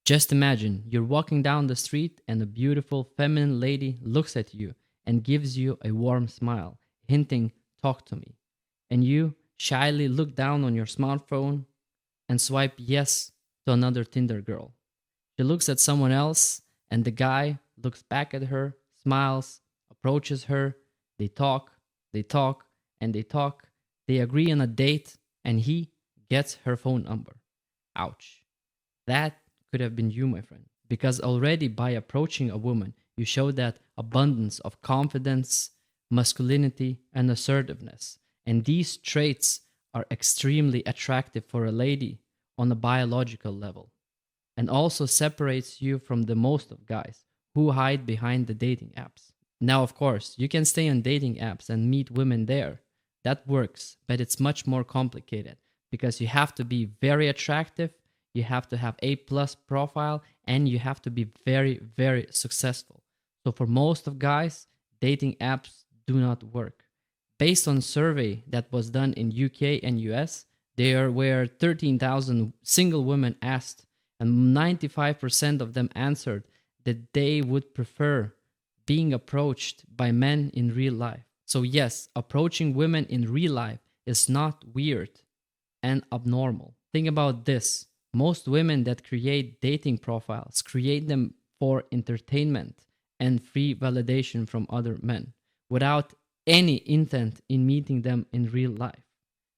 Just imagine you're walking down the street and a beautiful feminine lady looks at you and gives you a warm smile, hinting, talk to me. And you shyly look down on your smartphone and swipe yes to another Tinder girl. She looks at someone else, and the guy looks back at her, smiles, approaches her. They talk, and they talk. They agree on a date, and he gets her phone number. Ouch. That could have been you, my friend. Because already by approaching a woman, you show that abundance of confidence, masculinity, and assertiveness. And these traits are extremely attractive for a lady on a biological level, and also separates you from the most of guys who hide behind the dating apps. Now, of course, you can stay on dating apps and meet women there. That works, but it's much more complicated because you have to be very attractive, you have to have A plus profile, and you have to be very, very successful. So for most of guys, dating apps do not work. Based on survey that was done in UK and US, there were 13,000 single women asked, and 95% of them answered that they would prefer being approached by men in real life. So yes, approaching women in real life is not weird and abnormal. Think about this. Most women that create dating profiles create them for entertainment and free validation from other men without any intent in meeting them in real life.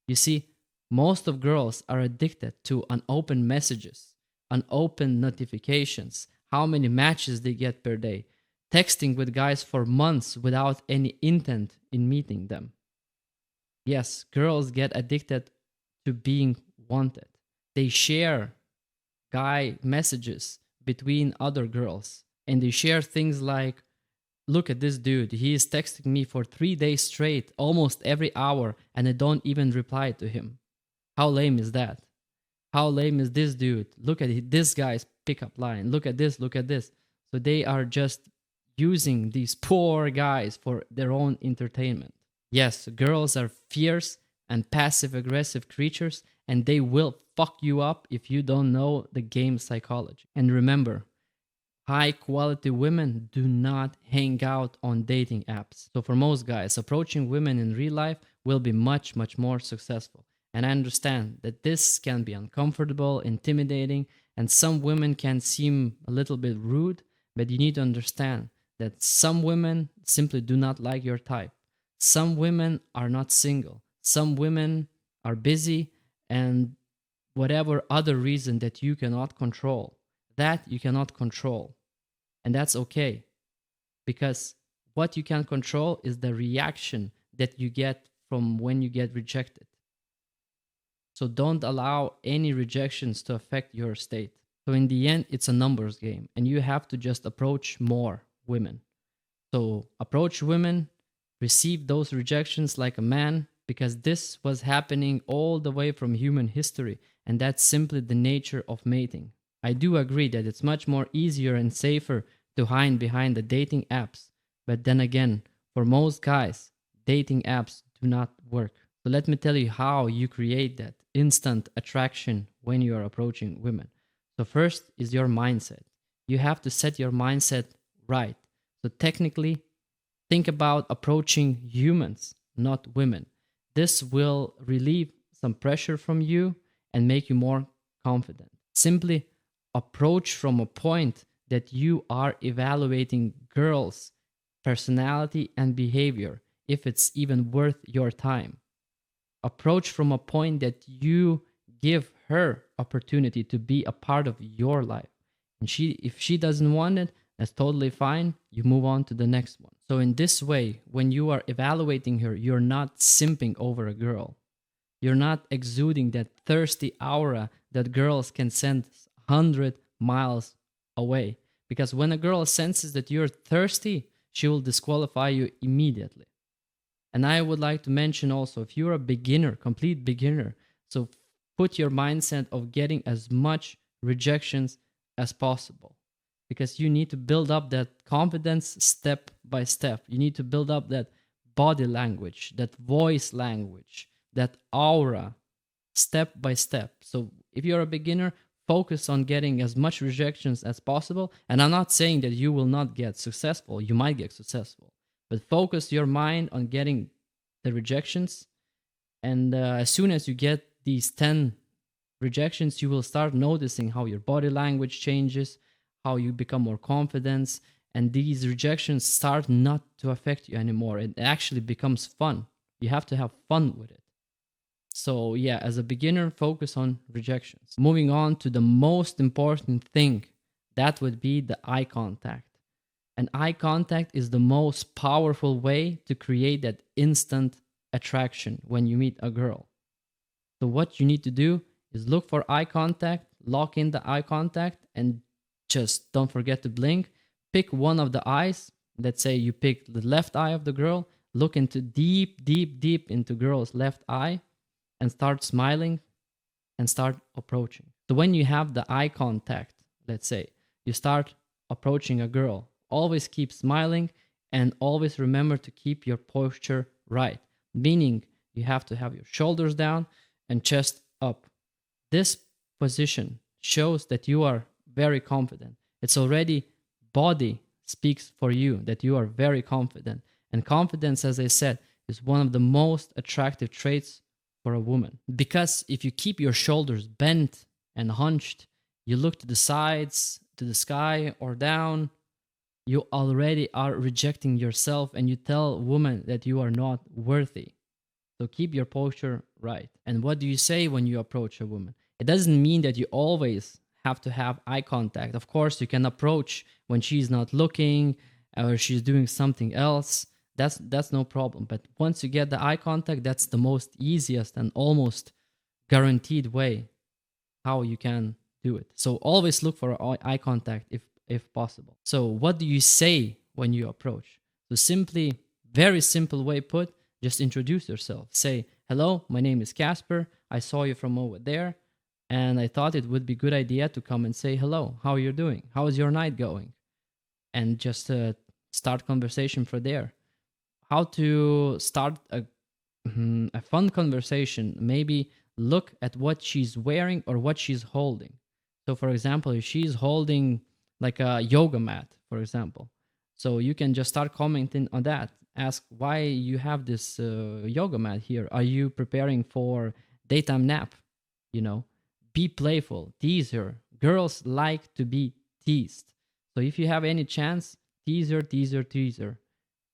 You see, most of girls are addicted to unopened messages, unopened notifications, how many matches they get per day, texting with guys for months without any intent in meeting them. Yes, girls get addicted to being wanted. They share guy messages between other girls, and they share things like, look at this dude, he is texting me for 3 days straight, almost every hour, and I don't even reply to him. How lame is that? How lame is this dude? Look at this guy's pickup line. Look at this, look at this. So they are just using these poor guys for their own entertainment. Yes, girls are fierce and passive aggressive creatures, and they will fuck you up if you don't know the game psychology. And remember, high quality women do not hang out on dating apps. So for most guys, approaching women in real life will be much, much more successful. And I understand that this can be uncomfortable, intimidating, and some women can seem a little bit rude, but you need to understand that some women simply do not like your type. Some women are not single. Some women are busy, and whatever other reason that you cannot control, that you cannot control. And that's okay, because what you can control is the reaction that you get from when you get rejected. So don't allow any rejections to affect your state. So in the end, it's a numbers game, and you have to just approach more women. So approach women, receive those rejections like a man, because this was happening all the way from human history, and that's simply the nature of mating. I do agree that it's much more easier and safer to hide behind the dating apps, but then again, for most guys, dating apps do not work. So let me tell you how you create that instant attraction when you are approaching women. So first is your mindset. You have to set your mindset right. So technically, think about approaching humans, not women. This will relieve some pressure from you and make you more confident. Simply approach from a point that you are evaluating girls' personality and behavior, if it's even worth your time. Approach from a point that you give her opportunity to be a part of your life. And if she doesn't want it, that's totally fine. You move on to the next one. So in this way, when you are evaluating her, you're not simping over a girl. You're not exuding that thirsty aura that girls can send 100 miles away. Because when a girl senses that you're thirsty, she will disqualify you immediately. And I would like to mention also, if you're a beginner, complete beginner, so put your mindset of getting as much rejections as possible, because you need to build up that confidence step by step. You need to build up that body language, that voice language, that aura step by step. So if you're a beginner, focus on getting as much rejections as possible. And I'm not saying that you will not get successful, you might get successful, but focus your mind on getting the rejections. And as soon as you get these 10 rejections, you will start noticing how your body language changes, how you become more confident, and these rejections start not to affect you anymore. It actually becomes fun. You have to have fun with it. So, yeah, as a beginner, focus on rejections. Moving on to the most important thing, that would be the eye contact. And eye contact is the most powerful way to create that instant attraction when you meet a girl. So, what you need to do is look for eye contact, lock in the eye contact, and just don't forget to blink. Pick one of the eyes. Let's say you pick the left eye of the girl, look into deep into girl's left eye, and start smiling and start approaching. So when you have the eye contact, let's say you start approaching a girl, always keep smiling and always remember to keep your posture right, meaning you have to have your shoulders down and chest up. This position shows that you are very confident. It's already body speaks for you that you are very confident. And confidence, as I said, is one of the most attractive traits for a woman. Because if you keep your shoulders bent and hunched, you look to the sides, to the sky, or down, you already are rejecting yourself and you tell women that you are not worthy. So keep your posture right. And what do you say when you approach a woman? It doesn't mean that you always have to have eye contact. Of course, you can approach when she's not looking or she's doing something else. That's no problem. But once you get the eye contact, that's the most easiest and almost guaranteed way how you can do it. So always look for eye contact if possible. So what do you say when you approach? So simply, very simple way put, just introduce yourself. Say, hello, my name is Casper. I saw you from over there, and I thought it would be a good idea to come and say hello. How are you doing? How is your night going? And just start conversation from there. How to start a fun conversation? Maybe look at what she's wearing or what she's holding. So, for example, if she's holding like a yoga mat, for example, so you can just start commenting on that. Ask why you have this yoga mat here. Are you preparing for daytime nap? You know, be playful, tease her. Girls like to be teased. So if you have any chance, tease her, tease her, tease her.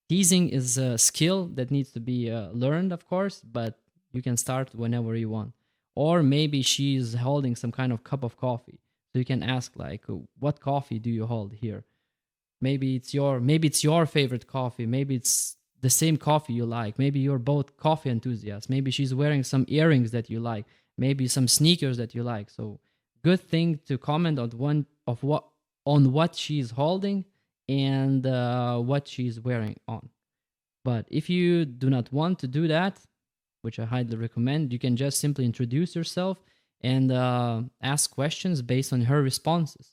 Teasing is a skill that needs to be learned, of course, but you can start whenever you want. Or maybe she's holding some kind of cup of coffee. So you can ask like, what coffee do you hold here? Maybe it's your favorite coffee. Maybe it's the same coffee you like. Maybe you're both coffee enthusiasts. Maybe she's wearing some earrings that you like. Maybe some sneakers that you like. So good thing to comment on what she's holding and what she's wearing on. But if you do not want to do that, which I highly recommend, you can just simply introduce yourself and ask questions based on her responses.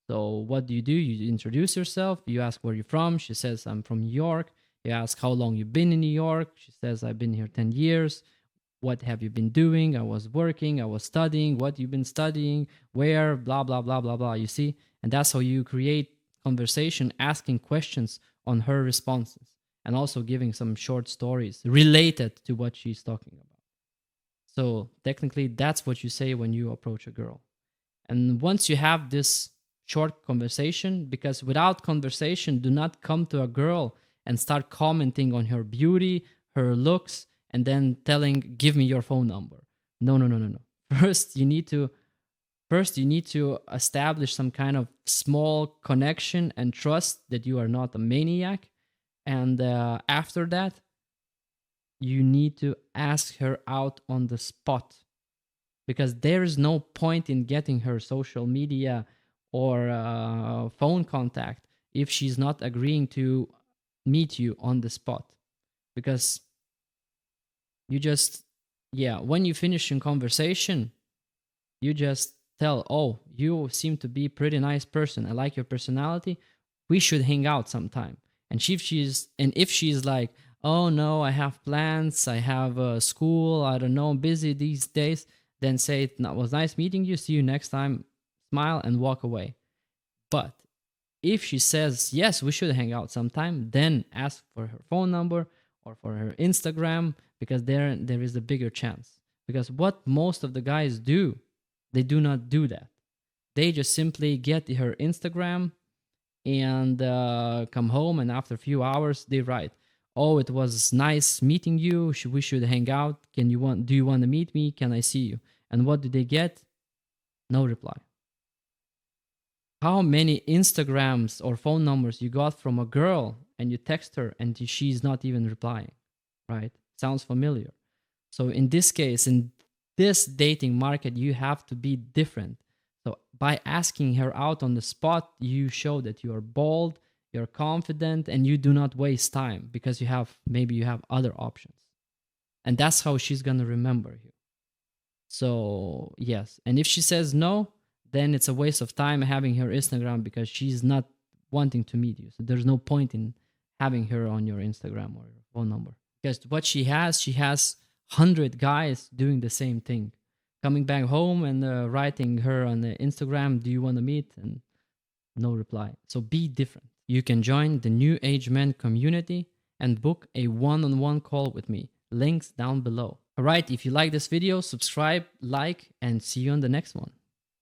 So what do? You introduce yourself, you ask where you're from. She says, I'm from New York. You ask how long you've been in New York. She says, I've been here 10 years. What have you been doing? I was working, I was studying. What you've been studying, where, blah, blah, blah, blah, blah. You see? And that's how you create conversation, asking questions on her responses and also giving some short stories related to what she's talking about. So technically, that's what you say when you approach a girl. And once you have this short conversation, because without conversation, do not come to a girl and start commenting on her beauty, her looks, and then telling, give me your phone number. No, no, no, no, no. First, you need to establish some kind of small connection and trust that you are not a maniac. And after that, you need to ask her out on the spot, because there is no point in getting her social media or phone contact if she's not agreeing to meet you on the spot. Because you just, when you finish in conversation, you just tell, oh, you seem to be a pretty nice person. I like your personality. We should hang out sometime. And if she's like, oh no, I have plans, I have school, I don't know, I'm busy these days, then say, it was nice meeting you. See you next time. smile, and walk away. But if she says, yes, we should hang out sometime, then ask for her phone number or for her Instagram, because there is a bigger chance. Because what most of the guys do, they do not do that. They just simply get her Instagram and come home, and after a few hours they write, oh, it was nice meeting you, we should hang out, do you want to meet me, can I see you? And what do they get? No reply. How many Instagrams or phone numbers you got from a girl and you text her and she's not even replying, right? Sounds familiar. So in this case, in this dating market, you have to be different. So by asking her out on the spot, you show that you are bold, you're confident, and you do not waste time, because maybe you have other options. And that's how she's going to remember you. So yes, and if she says no, then it's a waste of time having her Instagram, because she's not wanting to meet you. So there's no point in having her on your Instagram or your phone number, because what she has 100 guys doing the same thing, coming back home and writing her on the Instagram, do you want to meet? And no reply. So be different. You can join the New Age Men community and book a one-on-one call with me. Links down below. All right, if you like this video, subscribe, like, and see you on the next one.